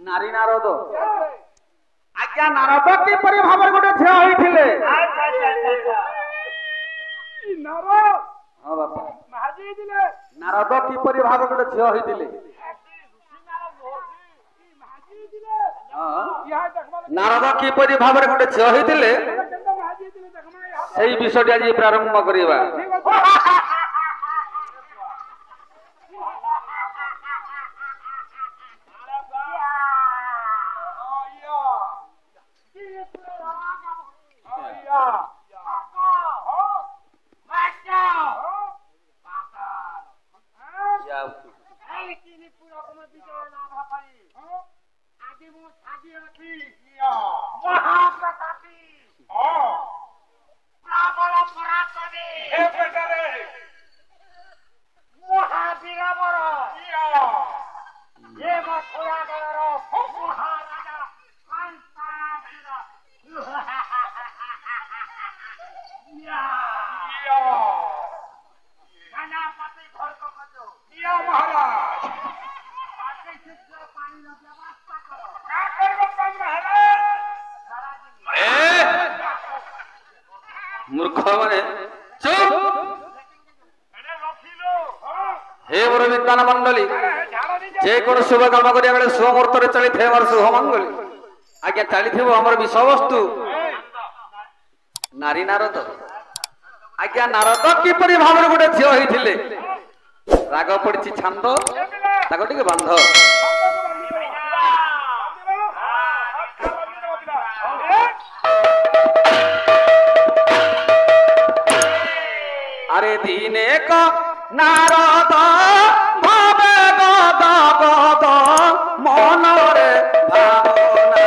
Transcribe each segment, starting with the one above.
नारी नारद आज्ञा नारद किपरि भाव गोटे झियो होइथिले हां बापा नारद किपरि भाव गोटे झियो होइथिले नारद किपरि भाव गोटे झियो होइथिले सेही विषयटी आज प्रारंभ करिबा मूर्ख माने चुप हे मोर विद्वान मंडली जे कोन शुभ काम करिया बेले शुभ मुहूर्त रे चली थे हमर शुभ मंगल आज्ञा चली थेबो हमर विषय वस्तु नारी नारद आज्ञा नारद किपरि भाବରେ गोटे झियो होइथिले राग पड़छि छंद ताको टिके बांध अरे दीने को नारद भावे गद गद मन रे भावना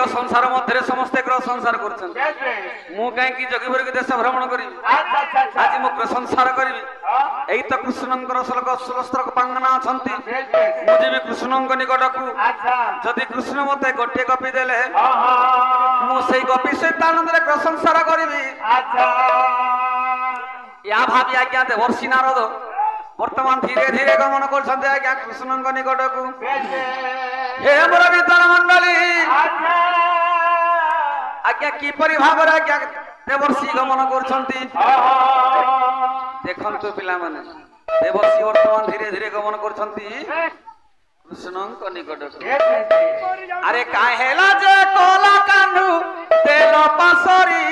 संसार मध्य समस्ते संसार कर जगी भर देश भ्रमण करी आज मु संसार करी यही तो कृष्ण पांगना अच्छा मुझे कृष्ण निकट को जदि कृष्ण मत गोटे गपी देले मुझे गपी सहित आनंद संसार करी या भावी आज्ञा देवर्षि नारद वर्तमान धीरे धीरे गमन कर कृष्ण निकट को हे मोर विद्वान मंडली आज्ञा किपरि भाव आज्ञा देवर्षि गमन कर देखु पिला माने देवर्षि वर्तमान धीरे धीरे गमन कर कृष्ण निकट अरे काहेला जे कोला कान्हू तेल पासरी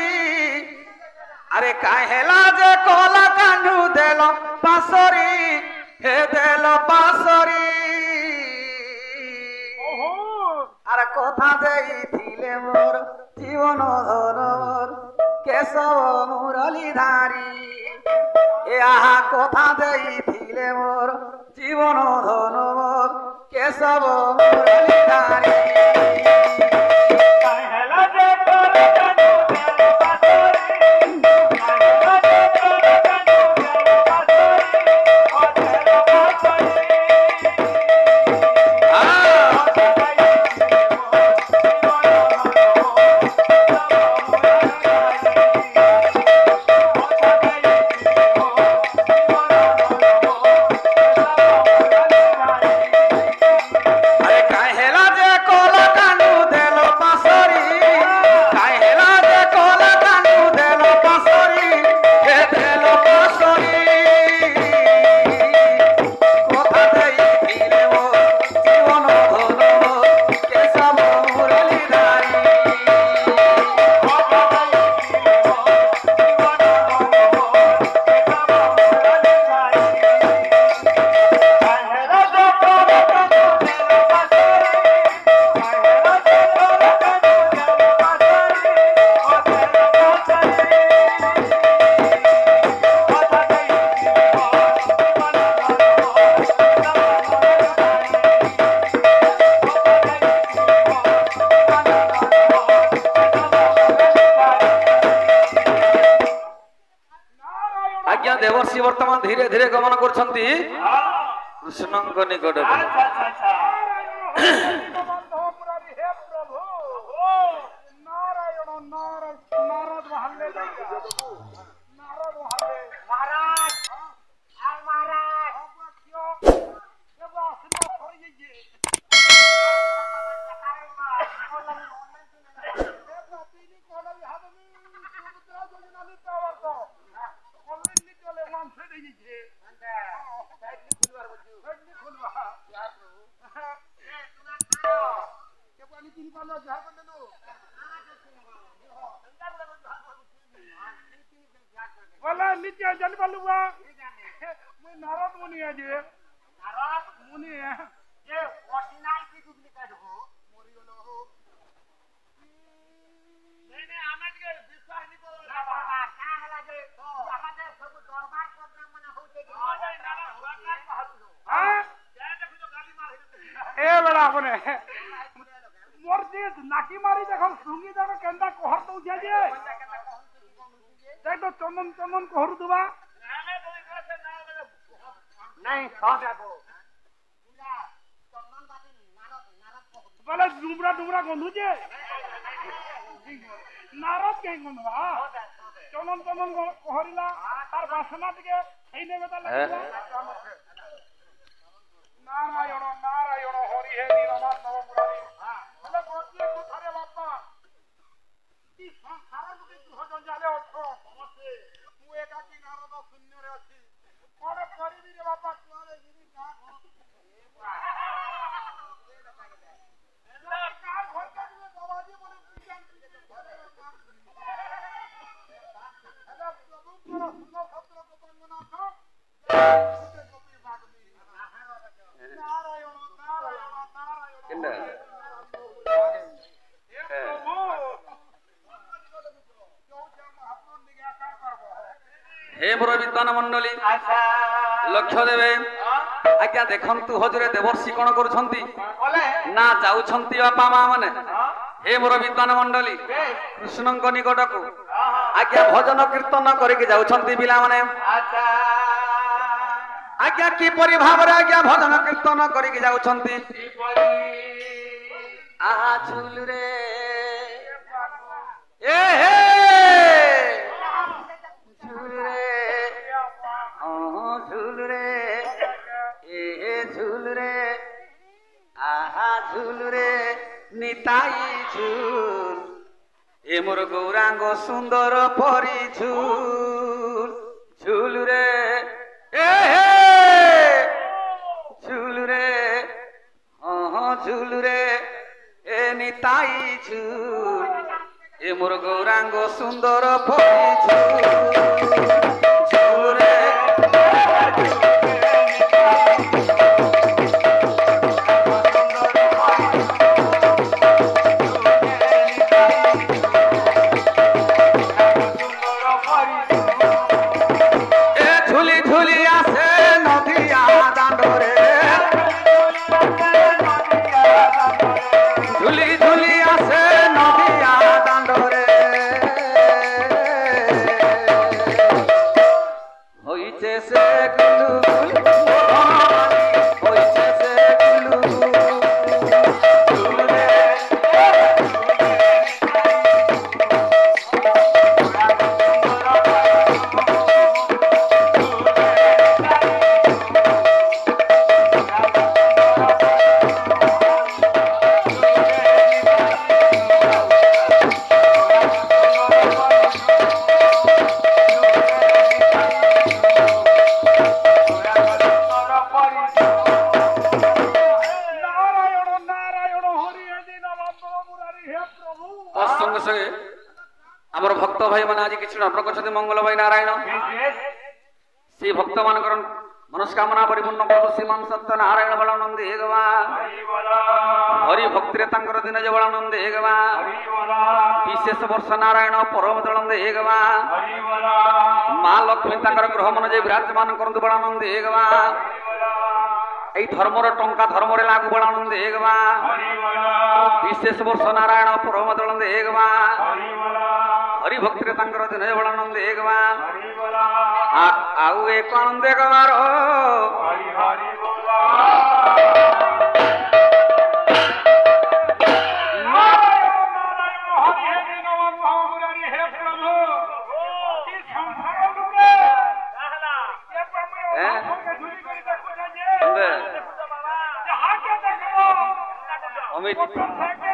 अरे काहेला जे कोला कान्हू देल पासरी हे देल पासरी अरे कथा देइथिले मोर जीवन धरवर केशव मुरलीधारी यहाँ कथा देइथिले मोर जीवन धरवर केशव मुरलीधारी काहे କରୁଛନ୍ତି କୃଷ୍ଣଙ୍କ ନିକଟକୁ। नाकी मारी देख सुंगी देख केंदा कहर तो जे देख तो चमन चमन कहर दुबा नहीं खाबो बोले डुमरा डुमरा गंधु जे नारद के गंधवा चमन चमन कहरिला तार वासना टिके हेई नेबे ता लागला नारायण नारायण हरि हे नीलमान नव मुरारी बोले गोटिए कोठारे बापा ई संसार लोके तू जंजाले अछो समस्ते मु एका की नारद शून्य रे अछि कोन करिबी रे बापा तुआरे गिरी का हे मोर विद्वान मंडली लक्ष्य देवे आज्ञा देखंतु हजरे देवर्षि कोन करूछंती ना जाउछंती बापा मां माने हे मोर विद्वान मंडली कृष्णଙ୍କ निकटକୁ आज्ञा भजन कीर्तन करिके जाउछंती पिला माने आज्ञा की परि भावरे आज्ञा भजन कीर्तन करिके जाउछंती आहा झूल रे ए हे झूल रे झूल रे ए झूल रे आहा झूल रे निताई झूल ए मोर गौरांग सुंदर परी झूल झूल रे ए हे झूल रे झूल रे ए निताई झूल ए मोर गौरांग सुंदर परी झूल रे मंगल भाई नारायण से भक्त मान मनस्कामना परिपूर्ण प्रभु श्रीमान सत्य नारायण बलानंद हे भगवान हरि भक्ति दिन जे बलानंद हे भगवान विशेष वर्ष नारायण परम दलंद हे भगवान माँ लक्ष्मी ग्रह मन जे विराजमान करंतु बलानंद हे भगवान এই ধর্মর টঙ্কা ধর্মরে লাগু বলানন্দ হে ভগবান বিশেষ বর্ষ নারায়ণ পরম দলন্দ হে ভগবান হরি ভক্তিরে তাঙ্কর দিন বলানন্দ হে ভগবান ଆଉ ଏ କଣ ଦେଖବାର हरि हरि बोला नारायण नारायण हरि हे नमः महामुरारी हे प्रभु ई संसार रूपे कहला ये प्रभु के झुरी करी देखो जे दे बाबा जे हाके देखो अमित संसार के